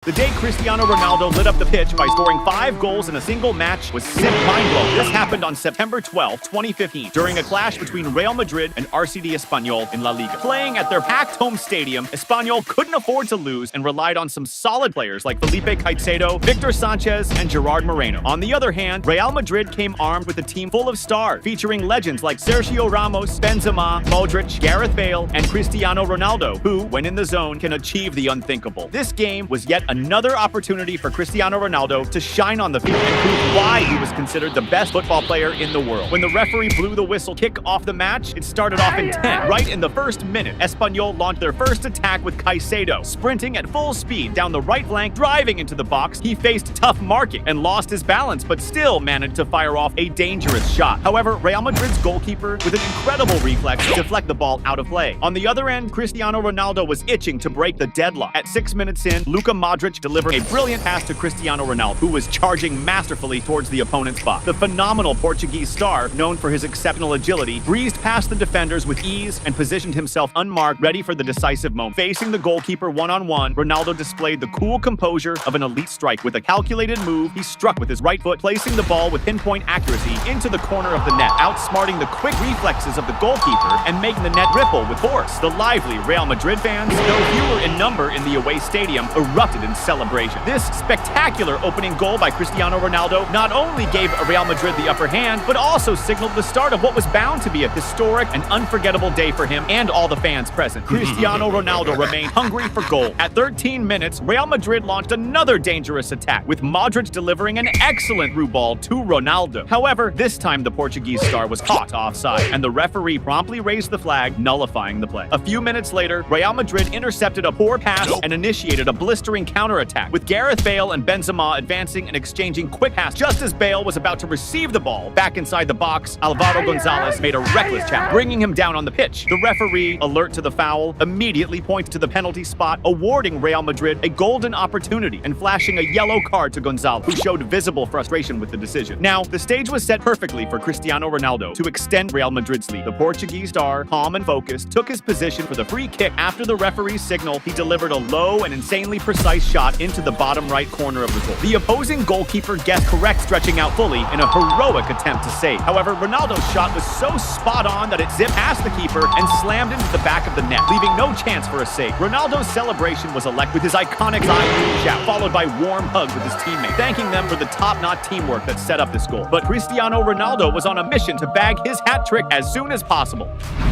The day Cristiano Ronaldo lit up the pitch by scoring 5 goals in a single match was simply mind-blowing. This happened on September 12, 2015, during a clash between Real Madrid and RCD Espanyol in La Liga. Playing at their packed home stadium, Espanyol couldn't afford to lose and relied on some solid players like Felipe Caicedo, Victor Sanchez, and Gerard Moreno. On the other hand, Real Madrid came armed with a team full of stars, featuring legends like Sergio Ramos, Benzema, Modric, Gareth Bale, and Cristiano Ronaldo, who, when in the zone, can achieve the unthinkable. This game was yet another opportunity for Cristiano Ronaldo to shine on the field and prove why he was considered the best football player in the world. When the referee blew the whistle kick off the match, it started off in 10. Right in the first minute, Espanyol launched their first attack with Caicedo, sprinting at full speed down the right flank, driving into the box. He faced tough marking and lost his balance, but still managed to fire off a dangerous shot. However, Real Madrid's goalkeeper, with an incredible reflex, deflected the ball out of play. On the other end, Cristiano Ronaldo was itching to break the deadlock. At 6 minutes in, Luka Modric delivered a brilliant pass to Cristiano Ronaldo, who was charging masterfully towards the opponent's box. The phenomenal Portuguese star, known for his exceptional agility, breezed past the defenders with ease and positioned himself unmarked, ready for the decisive moment. Facing the goalkeeper one-on-one, Ronaldo displayed the cool composure of an elite striker. With a calculated move, he struck with his right foot, placing the ball with pinpoint accuracy into the corner of the net, outsmarting the quick reflexes of the goalkeeper and making the net ripple with force. The lively Real Madrid fans, though fewer in number in the away stadium, erupted in celebration. This spectacular opening goal by Cristiano Ronaldo not only gave Real Madrid the upper hand, but also signaled the start of what was bound to be a historic and unforgettable day for him and all the fans present. Cristiano Ronaldo remained hungry for goal. At 13 minutes, Real Madrid launched another dangerous attack, with Modric delivering an excellent through ball to Ronaldo. However, this time the Portuguese star was caught offside, and the referee promptly raised the flag, nullifying the play. A few minutes later, Real Madrid intercepted a poor pass and initiated a blistering counterattack, with Gareth Bale and Benzema advancing and exchanging quick passes. Just as Bale was about to receive the ball back inside the box, Alvaro Gonzalez made a reckless challenge, bringing him down on the pitch. The referee, alert to the foul, immediately pointed to the penalty spot, awarding Real Madrid a golden opportunity and flashing a yellow card to Gonzalez, who showed visible frustration with the decision. Now, the stage was set perfectly for Cristiano Ronaldo to extend Real Madrid's lead. The Portuguese star, calm and focused, took his position for the free kick. After the referee's signal, he delivered a low and insanely precise shot into the bottom right corner of the goal. The opposing goalkeeper guessed correct, stretching out fully in a heroic attempt to save. However, Ronaldo's shot was so spot on that it zipped past the keeper and slammed into the back of the net, leaving no chance for a save. Ronaldo's celebration was electric, with his iconic eye shout, followed by warm hugs with his teammates, thanking them for the top-notch teamwork that set up this goal. But Cristiano Ronaldo was on a mission to bag his hat trick as soon as possible.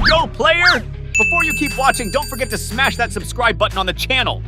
Go, player! Before you keep watching, don't forget to smash that subscribe button on the channel.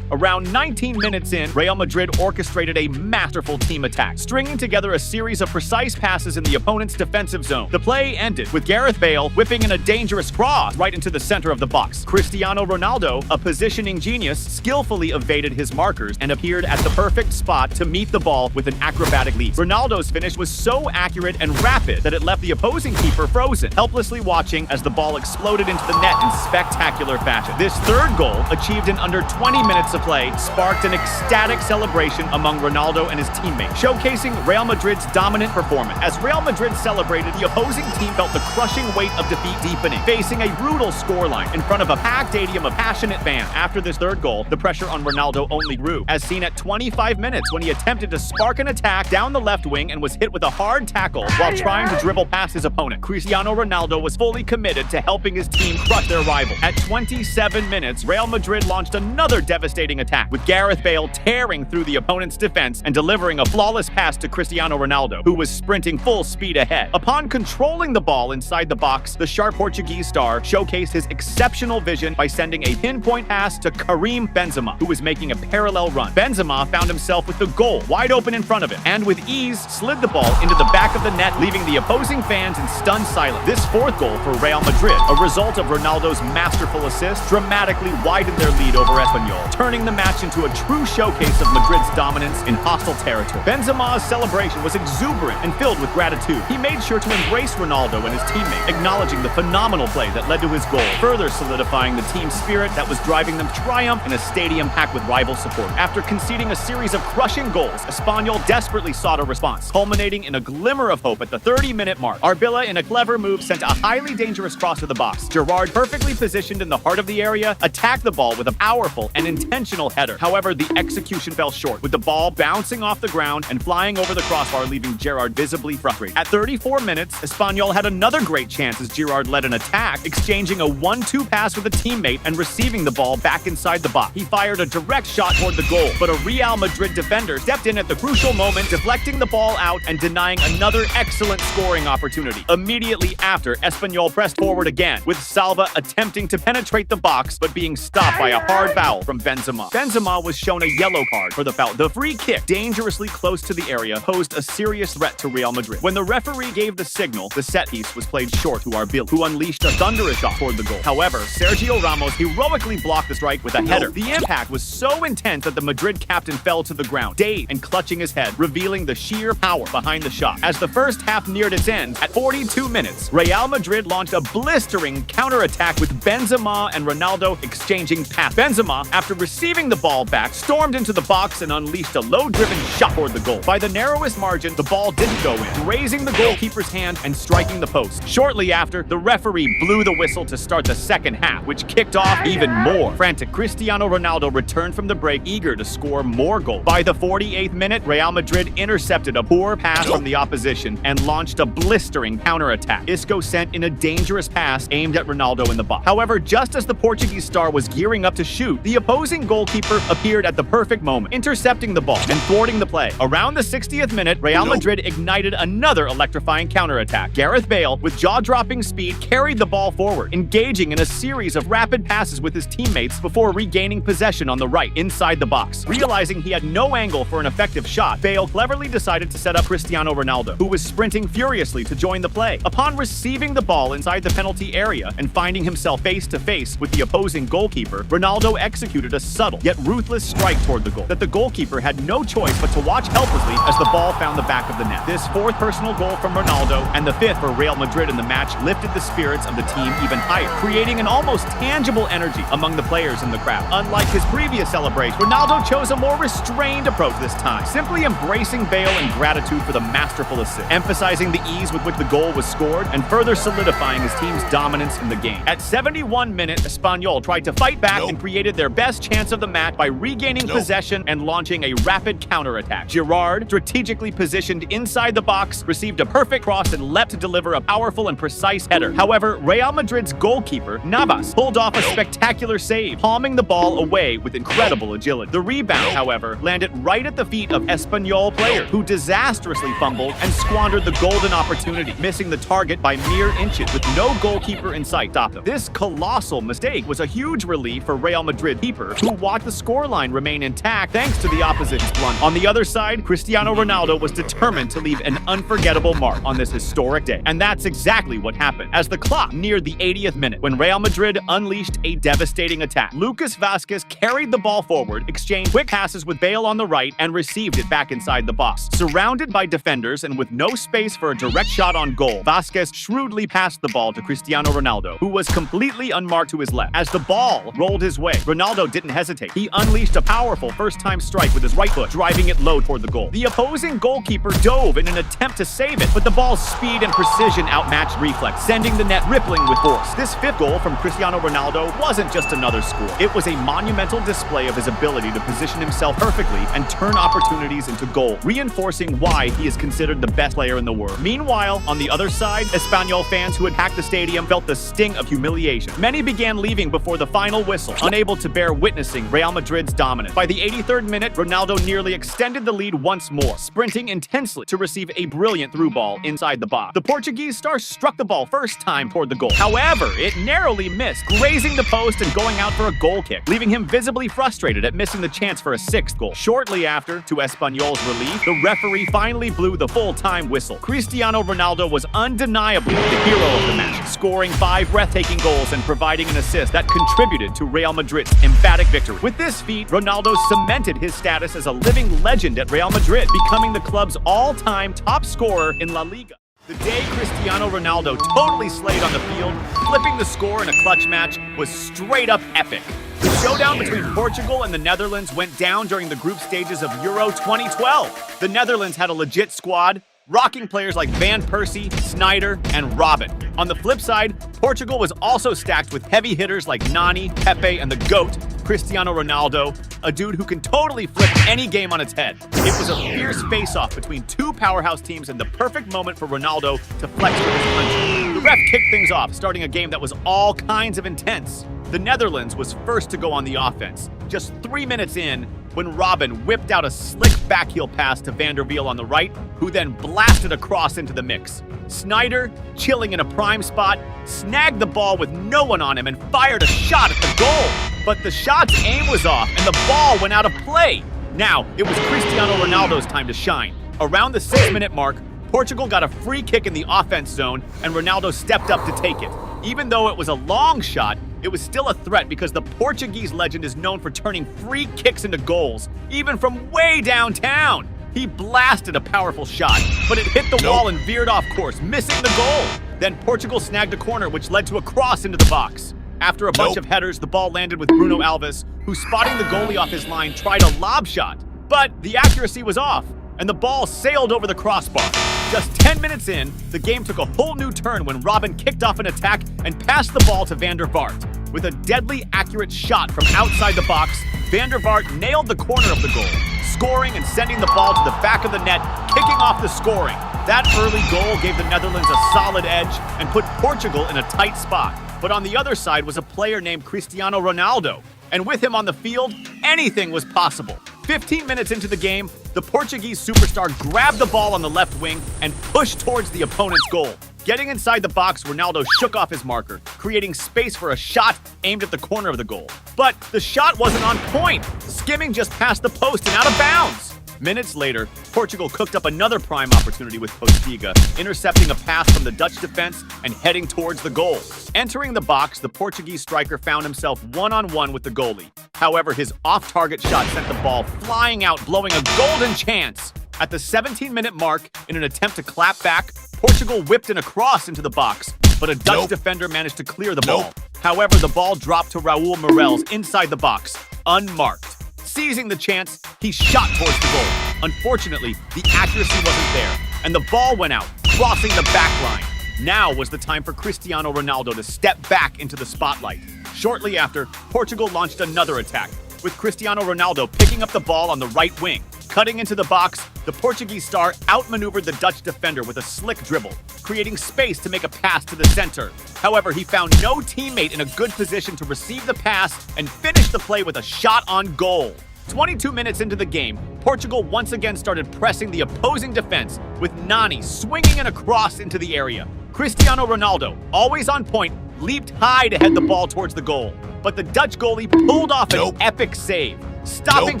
Around 19 minutes in, Real Madrid orchestrated a masterful team attack, stringing together a series of precise passes in the opponent's defensive zone. The play ended with Gareth Bale whipping in a dangerous cross right into the center of the box. Cristiano Ronaldo, a positioning genius, skillfully evaded his markers and appeared at the perfect spot to meet the ball with an acrobatic leap. Ronaldo's finish was so accurate and rapid that it left the opposing keeper frozen, helplessly watching as the ball exploded into the net in spectacular fashion. This third goal, achieved in under 20 minutes of play, sparked an ecstatic celebration among Ronaldo and his teammates, showcasing Real Madrid's dominant performance. As Real Madrid celebrated, the opposing team felt the crushing weight of defeat deepening, facing a brutal scoreline in front of a packed stadium of passionate fans. After this third goal, the pressure on Ronaldo only grew, as seen at 25 minutes when he attempted to spark an attack down the left wing and was hit with a hard tackle while trying to dribble past his opponent. Cristiano Ronaldo was fully committed to helping his team crush their rival. At 27 minutes, Real Madrid launched another devastating attack, with Gareth Bale tearing through the opponent's defense and delivering a flawless pass to Cristiano Ronaldo, who was sprinting full speed ahead. Upon controlling the ball inside the box, the sharp Portuguese star showcased his exceptional vision by sending a pinpoint pass to Karim Benzema, who was making a parallel run. Benzema found himself with the goal wide open in front of him, and with ease slid the ball into the back of the net, leaving the opposing fans in stunned silence. This fourth goal for Real Madrid, a result of Ronaldo's masterful assist, dramatically widened their lead over Espanyol, turning the match into a true showcase of Madrid's dominance in hostile territory. Benzema's celebration was exuberant and filled with gratitude. He made sure to embrace Ronaldo and his teammates, acknowledging the phenomenal play that led to his goal, further solidifying the team spirit that was driving them to triumph in a stadium packed with rival support. After conceding a series of crushing goals, Espanyol desperately sought a response, culminating in a glimmer of hope at the 30-minute mark. Arbilla, in a clever move, sent a highly dangerous cross to the box. Gerard, perfectly positioned in the heart of the area, attacked the ball with a powerful and intense intentional header. However, the execution fell short, with the ball bouncing off the ground and flying over the crossbar, leaving Gerrard visibly frustrated. At 34 minutes, Espanyol had another great chance as Gerrard led an attack, exchanging a 1-2 pass with a teammate and receiving the ball back inside the box. He fired a direct shot toward the goal, but a Real Madrid defender stepped in at the crucial moment, deflecting the ball out and denying another excellent scoring opportunity. Immediately after, Espanyol pressed forward again, with Salva attempting to penetrate the box, but being stopped by a hard foul from Benzema. Benzema was shown a yellow card for the foul. The free kick, dangerously close to the area, posed a serious threat to Real Madrid. When the referee gave the signal, the set piece was played short to Arbil, who unleashed a thunderous shot toward the goal. However, Sergio Ramos heroically blocked the strike with a header. The impact was so intense that the Madrid captain fell to the ground, dazed and clutching his head, revealing the sheer power behind the shot. As the first half neared its end, at 42 minutes, Real Madrid launched a blistering counterattack with Benzema and Ronaldo exchanging passes. Benzema, after receiving the ball back, stormed into the box and unleashed a low-driven shot toward the goal. By the narrowest margin, the ball didn't go in, grazing the goalkeeper's hand and striking the post. Shortly after, the referee blew the whistle to start the second half, which kicked off even more frantic. Cristiano Ronaldo returned from the break, eager to score more goals. By the 48th minute, Real Madrid intercepted a poor pass from the opposition and launched a blistering counterattack. Isco sent in a dangerous pass aimed at Ronaldo in the box. However, just as the Portuguese star was gearing up to shoot, the opposing goalkeeper appeared at the perfect moment, intercepting the ball and thwarting the play. Around the 60th minute, Real Madrid ignited another electrifying counterattack. Gareth Bale, with jaw-dropping speed, carried the ball forward, engaging in a series of rapid passes with his teammates before regaining possession on the right, inside the box. Realizing he had no angle for an effective shot, Bale cleverly decided to set up Cristiano Ronaldo, who was sprinting furiously to join the play. Upon receiving the ball inside the penalty area and finding himself face-to-face with the opposing goalkeeper, Ronaldo executed a subtle yet ruthless strike toward the goal that the goalkeeper had no choice but to watch helplessly as the ball found the back of the net. This fourth personal goal from Ronaldo and the fifth for Real Madrid in the match lifted the spirits of the team even higher, creating an almost tangible energy among the players in the crowd. Unlike his previous celebration, Ronaldo chose a more restrained approach this time, simply embracing Bale in gratitude for the masterful assist, emphasizing the ease with which the goal was scored and further solidifying his team's dominance in the game. At 71 minutes, Espanyol tried to fight back and created their best chance of the match by regaining possession and launching a rapid counterattack. Gerrard, strategically positioned inside the box, received a perfect cross and leapt to deliver a powerful and precise header. However, Real Madrid's goalkeeper, Navas, pulled off a spectacular save, palming the ball away with incredible agility. The rebound, however, landed right at the feet of Espanyol player, who disastrously fumbled and squandered the golden opportunity, missing the target by mere inches with no goalkeeper in sight to stop him. This colossal mistake was a huge relief for Real Madrid keeper, who watched the scoreline remain intact thanks to the opposition's blunder. On the other side, Cristiano Ronaldo was determined to leave an unforgettable mark on this historic day. And that's exactly what happened. As the clock neared the 80th minute, when Real Madrid unleashed a devastating attack, Lucas Vazquez carried the ball forward, exchanged quick passes with Bale on the right, and received it back inside the box. Surrounded by defenders and with no space for a direct shot on goal, Vazquez shrewdly passed the ball to Cristiano Ronaldo, who was completely unmarked to his left. As the ball rolled his way, Ronaldo didn't hesitate. He unleashed a powerful first-time strike with his right foot, driving it low toward the goal. The opposing goalkeeper dove in an attempt to save it, but the ball's speed and precision outmatched reflex, sending the net rippling with force. This fifth goal from Cristiano Ronaldo wasn't just another score. It was a monumental display of his ability to position himself perfectly and turn opportunities into goal, reinforcing why he is considered the best player in the world. Meanwhile, on the other side, Espanyol fans who had packed the stadium felt the sting of humiliation. Many began leaving before the final whistle, unable to bear witnessing Real Madrid's dominance. By the 83rd minute, Ronaldo nearly extended the lead once more, sprinting intensely to receive a brilliant through ball inside the box. The Portuguese star struck the ball first time toward the goal. However, it narrowly missed, grazing the post and going out for a goal kick, leaving him visibly frustrated at missing the chance for a sixth goal. Shortly after, to Espanyol's relief, the referee finally blew the full-time whistle. Cristiano Ronaldo was undeniably the hero of the match, scoring 5 breathtaking goals and providing an assist that contributed to Real Madrid's emphatic victory. With this feat, Ronaldo cemented his status as a living legend at Real Madrid, becoming the club's all-time top scorer in La Liga. The day Cristiano Ronaldo totally slayed on the field, flipping the score in a clutch match, was straight up epic. The showdown between Portugal and the Netherlands went down during the group stages of Euro 2012. The Netherlands had a legit squad, rocking players like Van Persie, Sneijder, and Robben. On the flip side, Portugal was also stacked with heavy hitters like Nani, Pepe, and the GOAT, Cristiano Ronaldo, a dude who can totally flip any game on its head. It was a fierce face-off between two powerhouse teams and the perfect moment for Ronaldo to flex with his punch. The ref kicked things off, starting a game that was all kinds of intense. The Netherlands was first to go on the offense. Just 3 minutes in, when Robin whipped out a slick backheel pass to Van der Wiel on the right, who then blasted across into the mix. Sneijder, chilling in a prime spot, snagged the ball with no one on him and fired a shot at the goal. But the shot's aim was off and the ball went out of play. Now, it was Cristiano Ronaldo's time to shine. Around the 6-minute mark, Portugal got a free kick in the offense zone and Ronaldo stepped up to take it. Even though it was a long shot, it was still a threat because the Portuguese legend is known for turning free kicks into goals, even from way downtown. He blasted a powerful shot, but it hit the wall and veered off course, missing the goal. Then Portugal snagged a corner, which led to a cross into the box. After a bunch of headers, the ball landed with Bruno Alves, who, spotting the goalie off his line, tried a lob shot. But the accuracy was off, and the ball sailed over the crossbar. Just 10 minutes in, the game took a whole new turn when Robin kicked off an attack and passed the ball to Van der Vaart. With a deadly accurate shot from outside the box, Van der Vaart nailed the corner of the goal, scoring and sending the ball to the back of the net, kicking off the scoring. That early goal gave the Netherlands a solid edge and put Portugal in a tight spot. But on the other side was a player named Cristiano Ronaldo, and with him on the field, anything was possible. 15 minutes into the game, the Portuguese superstar grabbed the ball on the left wing and pushed towards the opponent's goal. Getting inside the box, Ronaldo shook off his marker, creating space for a shot aimed at the corner of the goal. But the shot wasn't on point, skimming just past the post and out of bounds. Minutes later, Portugal cooked up another prime opportunity with Postiga, intercepting a pass from the Dutch defense and heading towards the goal. Entering the box, the Portuguese striker found himself one-on-one with the goalie. However, his off-target shot sent the ball flying out, blowing a golden chance. At the 17-minute mark, in an attempt to clap back, Portugal whipped in a cross into the box, but a Dutch defender managed to clear the ball. However, the ball dropped to Raul Morels inside the box, unmarked. Seizing the chance, he shot towards the goal. Unfortunately, the accuracy wasn't there, and the ball went out, crossing the back line. Now was the time for Cristiano Ronaldo to step back into the spotlight. Shortly after, Portugal launched another attack, with Cristiano Ronaldo picking up the ball on the right wing. Cutting into the box, the Portuguese star outmaneuvered the Dutch defender with a slick dribble, creating space to make a pass to the center. However, he found no teammate in a good position to receive the pass and finished the play with a shot on goal. 22 minutes into the game, Portugal once again started pressing the opposing defense, with Nani swinging in a cross into the area. Cristiano Ronaldo, always on point, leaped high to head the ball towards the goal, but the Dutch goalie pulled off an epic save, stopping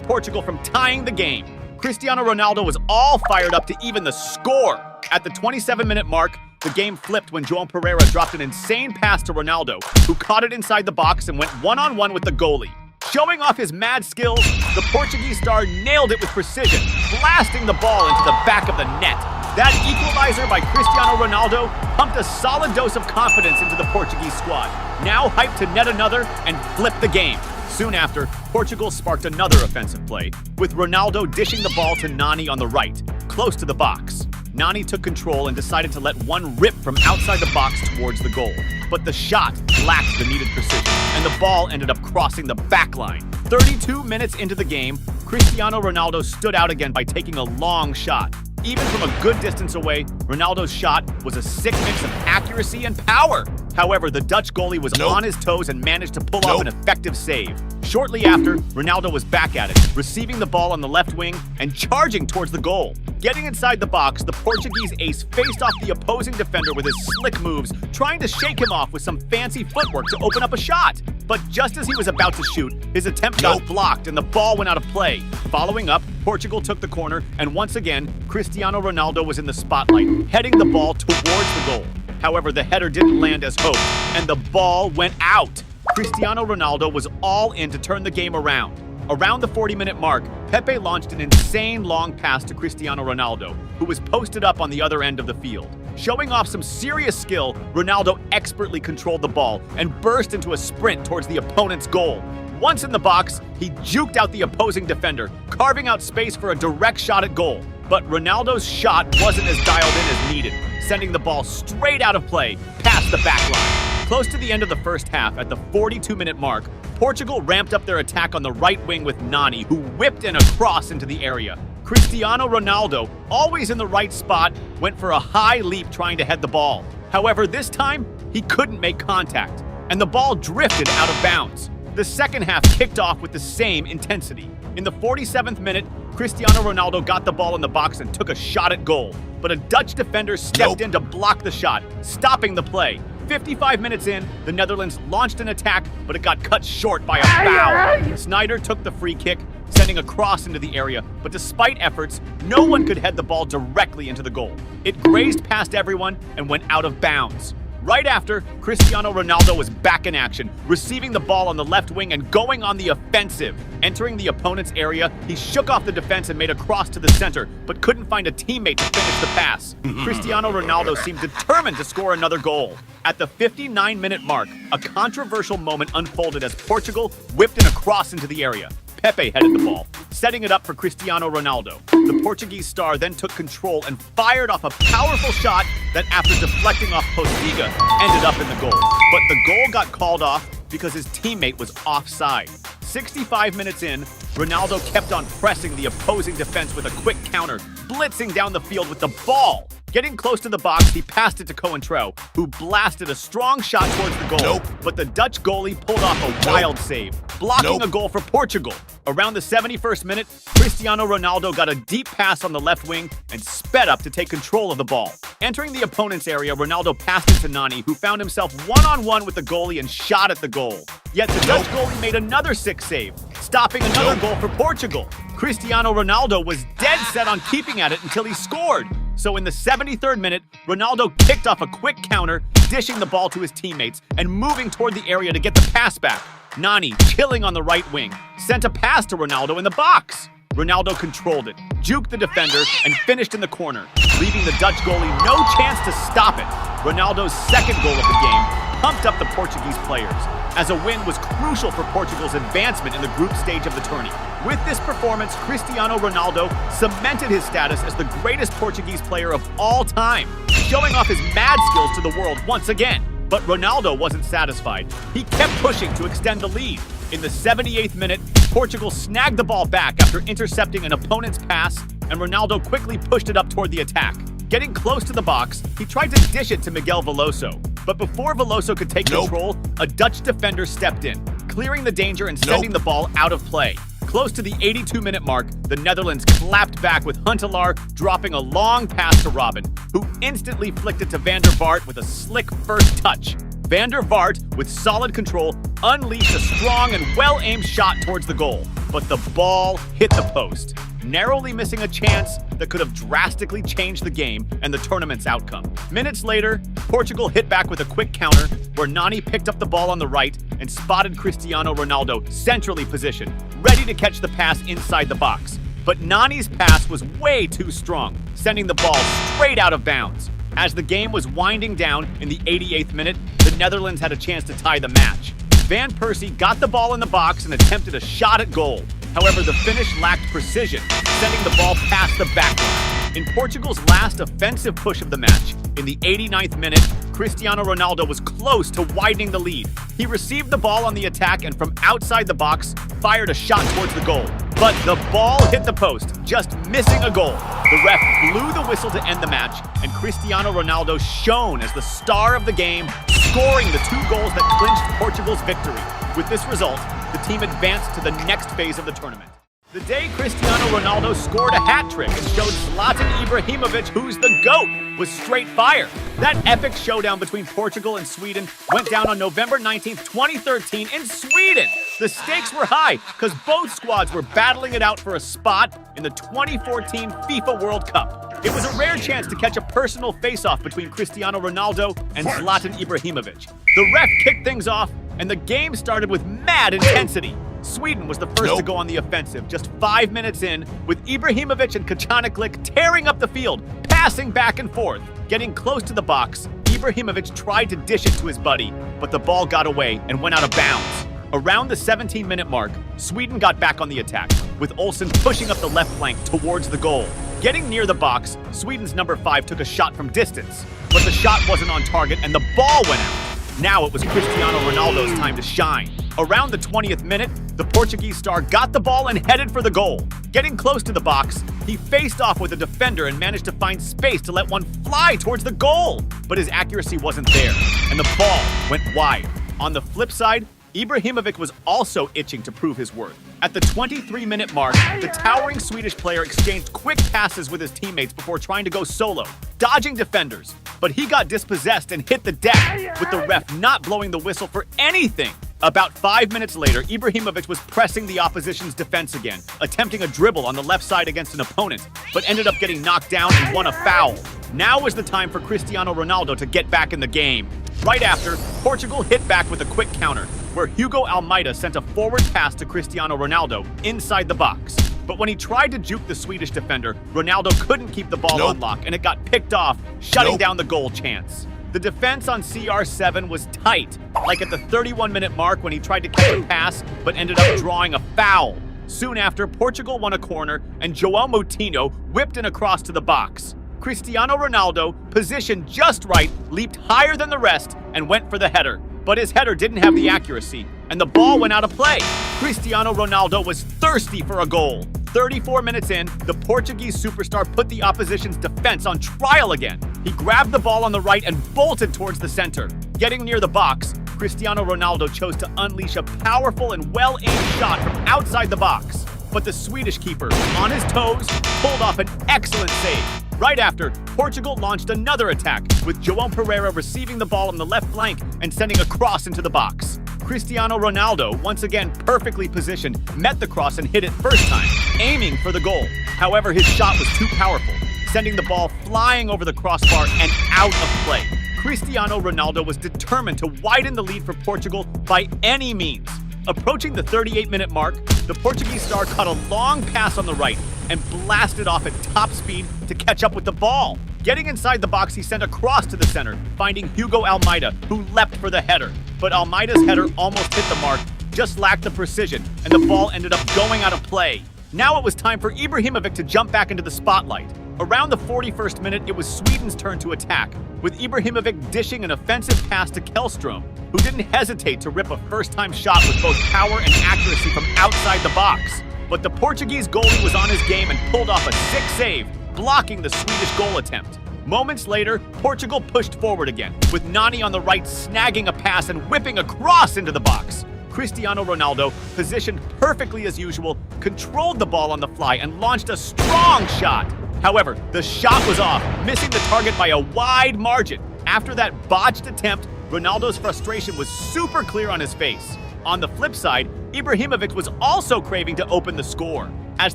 Portugal from tying the game. Cristiano Ronaldo was all fired up to even the score. At the 27-minute mark, the game flipped when João Pereira dropped an insane pass to Ronaldo, who caught it inside the box and went one-on-one with the goalie. Showing off his mad skills, the Portuguese star nailed it with precision, blasting the ball into the back of the net. That equalizer by Cristiano Ronaldo pumped a solid dose of confidence into the Portuguese squad, now hyped to net another and flip the game. Soon after, Portugal sparked another offensive play, with Ronaldo dishing the ball to Nani on the right, close to the box. Nani took control and decided to let one rip from outside the box towards the goal. But the shot lacked the needed precision, and the ball ended up crossing the back line. 32 minutes into the game, Cristiano Ronaldo stood out again by taking a long shot. Even from a good distance away, Ronaldo's shot was a sick mix of accuracy and power. However, the Dutch goalie was on his toes and managed to pull off an effective save. Shortly after, Ronaldo was back at it, receiving the ball on the left wing and charging towards the goal. Getting inside the box, the Portuguese ace faced off the opposing defender with his slick moves, trying to shake him off with some fancy footwork to open up a shot. But just as he was about to shoot, his attempt got blocked and the ball went out of play. Following up, Portugal took the corner, and once again, Cristiano Ronaldo was in the spotlight, heading the ball towards the goal. However, the header didn't land as hoped, and the ball went out. Cristiano Ronaldo was all in to turn the game around. Around the 40-minute mark, Pepe launched an insane long pass to Cristiano Ronaldo, who was posted up on the other end of the field. Showing off some serious skill, Ronaldo expertly controlled the ball and burst into a sprint towards the opponent's goal. Once in the box, he juked out the opposing defender, carving out space for a direct shot at goal. But Ronaldo's shot wasn't as dialed in as needed, sending the ball straight out of play, past the back line. close to the end of the first half, at the 42-minute mark, Portugal ramped up their attack on the right wing with Nani, who whipped in a cross into the area. Cristiano Ronaldo, always in the right spot, went for a high leap trying to head the ball. However, this time, he couldn't make contact, and the ball drifted out of bounds. The second half kicked off with the same intensity. In the 47th minute, Cristiano Ronaldo got the ball in the box and took a shot at goal, but a Dutch defender stepped in to block the shot, stopping the play. 55 minutes in, the Netherlands launched an attack, but it got cut short by a foul. Snyder took the free kick, sending a cross into the area, but despite efforts, no one could head the ball directly into the goal. It grazed past everyone and went out of bounds. Right after, Cristiano Ronaldo was back in action, receiving the ball on the left wing and going on the offensive. Entering the opponent's area, he shook off the defense and made a cross to the center, but couldn't find a teammate to finish the pass. Cristiano Ronaldo seemed determined to score another goal. At the 59-minute mark, a controversial moment unfolded as Portugal whipped in a cross into the area. Pepe headed the ball, setting it up for Cristiano Ronaldo. The Portuguese star then took control and fired off a powerful shot that, after deflecting off Postiga, ended up in the goal. But the goal got called off because his teammate was offside. 65 minutes in, Ronaldo kept on pressing the opposing defense with a quick counter, blitzing down the field with the ball. Getting close to the box, he passed it to Courtois, who blasted a strong shot towards the goal. But the Dutch goalie pulled off a wild save, blocking a goal for Portugal. Around the 71st minute, Cristiano Ronaldo got a deep pass on the left wing and sped up to take control of the ball. Entering the opponent's area, Ronaldo passed it to Nani, who found himself one-on-one with the goalie and shot at the goal. Yet the Dutch goalie made another sick save, stopping another goal for Portugal. Cristiano Ronaldo was dead set on keeping at it until he scored. So in the 73rd minute, Ronaldo kicked off a quick counter, dishing the ball to his teammates and moving toward the area to get the pass back. Nani, chilling on the right wing, sent a pass to Ronaldo in the box. Ronaldo controlled it, juked the defender, and finished in the corner, leaving the Dutch goalie no chance to stop it. Ronaldo's second goal of the game pumped up the Portuguese players, as a win was crucial for Portugal's advancement in the group stage of the tourney. With this performance, Cristiano Ronaldo cemented his status as the greatest Portuguese player of all time, showing off his mad skills to the world once again. But Ronaldo wasn't satisfied. He kept pushing to extend the lead. In the 78th minute, Portugal snagged the ball back after intercepting an opponent's pass, and Ronaldo quickly pushed it up toward the attack. Getting close to the box, he tried to dish it to Miguel Veloso. But before Veloso could take control, a Dutch defender stepped in, clearing the danger and sending the ball out of play. Close to the 82-minute mark, the Netherlands clapped back with Huntelaar dropping a long pass to Robben, who instantly flicked it to Van der Vaart with a slick first touch. Van der Vaart, with solid control, unleashed a strong and well-aimed shot towards the goal, but the ball hit the post, narrowly missing a chance that could have drastically changed the game and the tournament's outcome. Minutes later, Portugal hit back with a quick counter where Nani picked up the ball on the right and spotted Cristiano Ronaldo centrally positioned, ready to catch the pass inside the box. But Nani's pass was way too strong, sending the ball straight out of bounds. As the game was winding down in the 88th minute, the Netherlands had a chance to tie the match. Van Persie got the ball in the box and attempted a shot at goal. However, the finish lacked precision, sending the ball past the back line. In Portugal's last offensive push of the match, in the 89th minute, Cristiano Ronaldo was close to widening the lead. He received the ball on the attack and from outside the box, fired a shot towards the goal. But the ball hit the post, just missing a goal. The ref blew the whistle to end the match, and Cristiano Ronaldo shone as the star of the game, scoring the 2 goals that clinched Portugal's victory. With this result, the team advanced to the next phase of the tournament. The day Cristiano Ronaldo scored a hat trick and showed Zlatan Ibrahimovic who's the GOAT was straight fire. That epic showdown between Portugal and Sweden went down on November 19th, 2013 in Sweden. The stakes were high because both squads were battling it out for a spot in the 2014 FIFA World Cup. It was a rare chance to catch a personal face-off between Cristiano Ronaldo and Zlatan Ibrahimovic. The ref kicked things off, and the game started with mad intensity. Sweden was the first to go on the offensive, just 5 minutes in, with Ibrahimovic and Kacaniklic tearing up the field, passing back and forth. Getting close to the box, Ibrahimovic tried to dish it to his buddy, but the ball got away and went out of bounds. Around the 17-minute mark, Sweden got back on the attack, with Olsen pushing up the left flank towards the goal. Getting near the box, Sweden's number 5 took a shot from distance, but the shot wasn't on target and the ball went out. Now it was Cristiano Ronaldo's time to shine. Around the 20th minute, the Portuguese star got the ball and headed for the goal. Getting close to the box, he faced off with a defender and managed to find space to let one fly towards the goal. But his accuracy wasn't there, and the ball went wide. On the flip side, Ibrahimovic was also itching to prove his worth. At the 23-minute mark, the towering Swedish player exchanged quick passes with his teammates before trying to go solo, dodging defenders. But he got dispossessed and hit the deck, with the ref not blowing the whistle for anything. About 5 minutes later, Ibrahimovic was pressing the opposition's defense again, attempting a dribble on the left side against an opponent, but ended up getting knocked down and won a foul. Now was the time for Cristiano Ronaldo to get back in the game. Right after, Portugal hit back with a quick counter, where Hugo Almeida sent a forward pass to Cristiano Ronaldo inside the box. But when he tried to juke the Swedish defender, Ronaldo couldn't keep the ball on lock, and it got picked off, shutting down the goal chance. The defense on CR7 was tight, like at the 31-minute mark when he tried to catch a pass, but ended up drawing a foul. Soon after, Portugal won a corner, and João Moutinho whipped in across to the box. Cristiano Ronaldo, positioned just right, leaped higher than the rest, and went for the header. But his header didn't have the accuracy, and the ball went out of play. Cristiano Ronaldo was thirsty for a goal. 34 minutes in, the Portuguese superstar put the opposition's defense on trial again. He grabbed the ball on the right and bolted towards the center. Getting near the box, Cristiano Ronaldo chose to unleash a powerful and well-aimed shot from outside the box. But the Swedish keeper, on his toes, pulled off an excellent save. Right after, Portugal launched another attack, with João Pereira receiving the ball on the left flank and sending a cross into the box. Cristiano Ronaldo, once again perfectly positioned, met the cross and hit it first time, aiming for the goal. However, his shot was too powerful, sending the ball flying over the crossbar and out of play. Cristiano Ronaldo was determined to widen the lead for Portugal by any means. Approaching the 38-minute mark, the Portuguese star caught a long pass on the right and blasted off at top speed to catch up with the ball. Getting inside the box, he sent a cross to the center, finding Hugo Almeida, who leapt for the header. But Almeida's header almost hit the mark, just lacked the precision, and the ball ended up going out of play. Now it was time for Ibrahimovic to jump back into the spotlight. Around the 41st minute, it was Sweden's turn to attack, with Ibrahimovic dishing an offensive pass to Källström, who didn't hesitate to rip a first-time shot with both power and accuracy from outside the box. But the Portuguese goalie was on his game and pulled off a sick save, blocking the Swedish goal attempt. Moments later, Portugal pushed forward again, with Nani on the right snagging a pass and whipping a cross into the box. Cristiano Ronaldo, positioned perfectly as usual, controlled the ball on the fly and launched a strong shot. However, the shot was off, missing the target by a wide margin. After that botched attempt, Ronaldo's frustration was super clear on his face. On the flip side, Ibrahimovic was also craving to open the score. As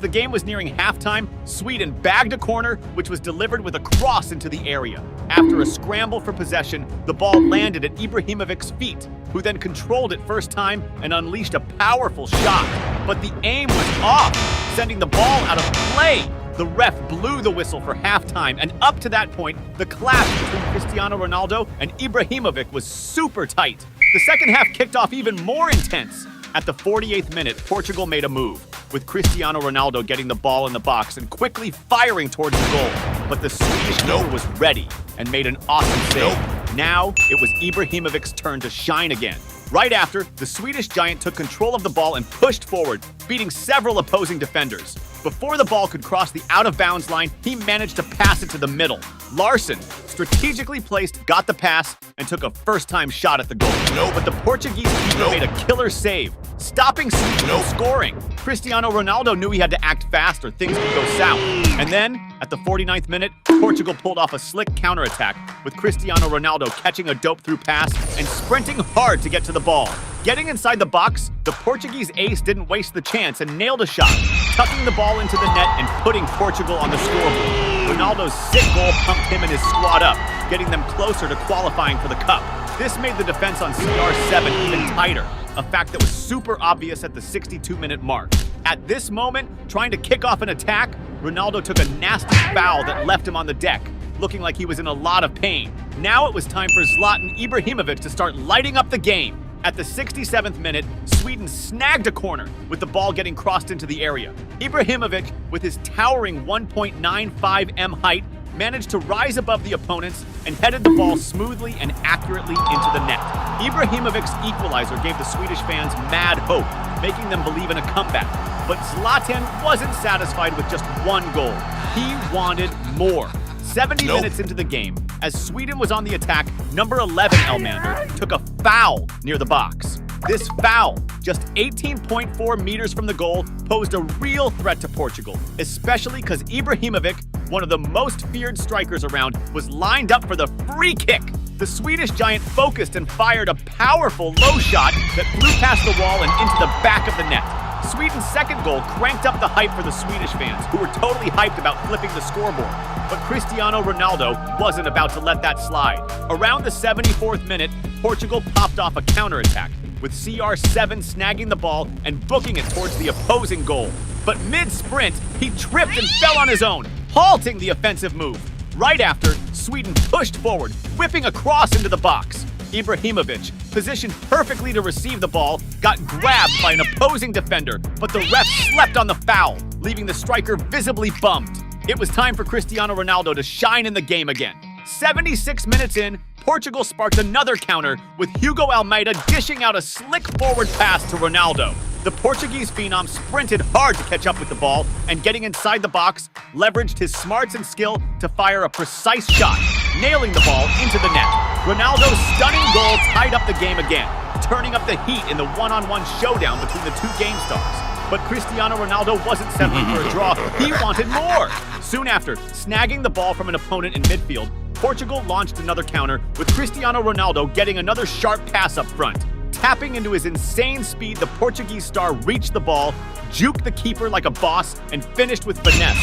the game was nearing halftime, Sweden bagged a corner, which was delivered with a cross into the area. After a scramble for possession, the ball landed at Ibrahimovic's feet, who then controlled it first time and unleashed a powerful shot. But the aim was off, sending the ball out of play. The ref blew the whistle for halftime, and up to that point, the clash between Cristiano Ronaldo and Ibrahimovic was super tight. The second half kicked off even more intense. At the 48th minute, Portugal made a move, with Cristiano Ronaldo getting the ball in the box and quickly firing towards the goal. But the Swedish keeper was ready and made an awesome save. Now, it was Ibrahimovic's turn to shine again. Right after, the Swedish giant took control of the ball and pushed forward, beating several opposing defenders. Before the ball could cross the out-of-bounds line, he managed to pass it to the middle. Larsson, strategically placed, got the pass and took a first-time shot at the goal. But the Portuguese keeper made a killer save, stopping Sweden from scoring. Cristiano Ronaldo knew he had to act fast or things could go south. And then, at the 49th minute, Portugal pulled off a slick counterattack, with Cristiano Ronaldo catching a dope-through pass and sprinting hard to get to the ball. Getting inside the box, the Portuguese ace didn't waste the chance and nailed a shot, tucking the ball into the net and putting Portugal on the scoreboard. Ronaldo's sick goal pumped him and his squad up, getting them closer to qualifying for the cup. This made the defense on CR7 even tighter, a fact that was super obvious at the 62-minute mark. At this moment, trying to kick off an attack, Ronaldo took a nasty foul that left him on the deck, looking like he was in a lot of pain. Now it was time for Zlatan Ibrahimovic to start lighting up the game. At the 67th minute, Sweden snagged a corner, with the ball getting crossed into the area. Ibrahimovic, with his towering 1.95 m height, managed to rise above the opponents and headed the ball smoothly and accurately into the net. Ibrahimovic's equalizer gave the Swedish fans mad hope, making them believe in a comeback. But Zlatan wasn't satisfied with just one goal. He wanted more. 70 minutes into the game, as Sweden was on the attack, number 11 Elmander took a foul near the box. This foul, just 18.4 meters from the goal, posed a real threat to Portugal, especially because Ibrahimovic, one of the most feared strikers around, was lined up for the free kick. The Swedish giant focused and fired a powerful low shot that flew past the wall and into the back of the net. Sweden's second goal cranked up the hype for the Swedish fans, who were totally hyped about flipping the scoreboard. But Cristiano Ronaldo wasn't about to let that slide. Around the 74th minute, Portugal popped off a counterattack, with CR7 snagging the ball and booking it towards the opposing goal. But mid-sprint, he tripped and fell on his own, halting the offensive move. Right after, Sweden pushed forward, whipping a cross into the box. Ibrahimovic, positioned perfectly to receive the ball, got grabbed by an opposing defender, but the ref slept on the foul, leaving the striker visibly bummed. It was time for Cristiano Ronaldo to shine in the game again. 76 minutes in, Portugal sparked another counter, with Hugo Almeida dishing out a slick forward pass to Ronaldo. The Portuguese phenom sprinted hard to catch up with the ball, and getting inside the box, leveraged his smarts and skill to fire a precise shot, nailing the ball into the net. Ronaldo's stunning goal tied up the game again, turning up the heat in the one-on-one showdown between the two game stars. But Cristiano Ronaldo wasn't settling for a draw, he wanted more! Soon after, snagging the ball from an opponent in midfield, Portugal launched another counter, with Cristiano Ronaldo getting another sharp pass up front. Tapping into his insane speed, the Portuguese star reached the ball, juked the keeper like a boss, and finished with finesse,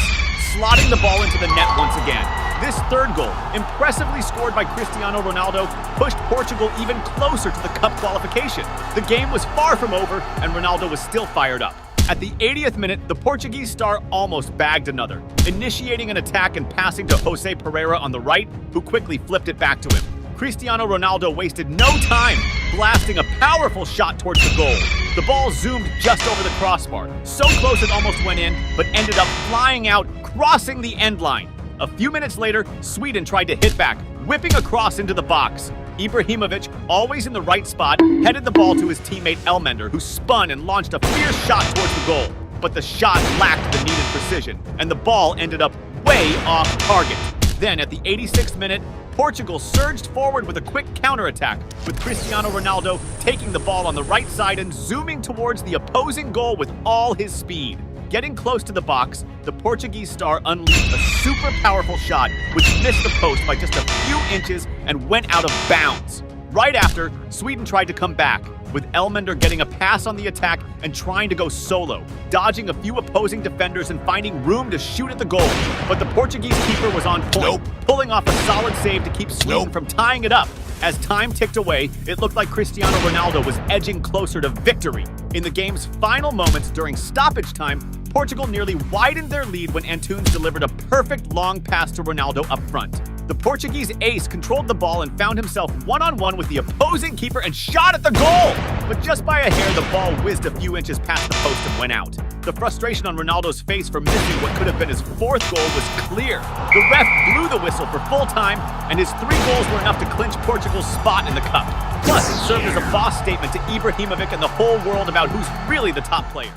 slotting the ball into the net once again. This third goal, impressively scored by Cristiano Ronaldo, pushed Portugal even closer to the cup qualification. The game was far from over, and Ronaldo was still fired up. At the 80th minute, the Portuguese star almost bagged another, initiating an attack and passing to Jose Pereira on the right, who quickly flipped it back to him. Cristiano Ronaldo wasted no time, blasting a powerful shot towards the goal. The ball zoomed just over the crossbar, so close it almost went in, but ended up flying out, crossing the end line. A few minutes later, Sweden tried to hit back, whipping across into the box. Ibrahimovic, always in the right spot, headed the ball to his teammate Elmander, who spun and launched a fierce shot towards the goal. But the shot lacked the needed precision, and the ball ended up way off target. Then, at the 86th minute, Portugal surged forward with a quick counterattack, with Cristiano Ronaldo taking the ball on the right side and zooming towards the opposing goal with all his speed. Getting close to the box, the Portuguese star unleashed a super powerful shot, which missed the post by just a few inches and went out of bounds. Right after, Sweden tried to come back, with Elmander getting a pass on the attack and trying to go solo, dodging a few opposing defenders and finding room to shoot at the goal. But the Portuguese keeper was on point, pulling off a solid save to keep Sweden from tying it up. As time ticked away, it looked like Cristiano Ronaldo was edging closer to victory. In the game's final moments during stoppage time, Portugal nearly widened their lead when Antunes delivered a perfect long pass to Ronaldo up front. The Portuguese ace controlled the ball and found himself one-on-one with the opposing keeper and shot at the goal! But just by a hair, the ball whizzed a few inches past the post and went out. The frustration on Ronaldo's face for missing what could have been his fourth goal was clear. The ref blew the whistle for full time, and his 3 goals were enough to clinch Portugal's spot in the cup. Plus, it served as a boss statement to Ibrahimovic and the whole world about who's really the top player.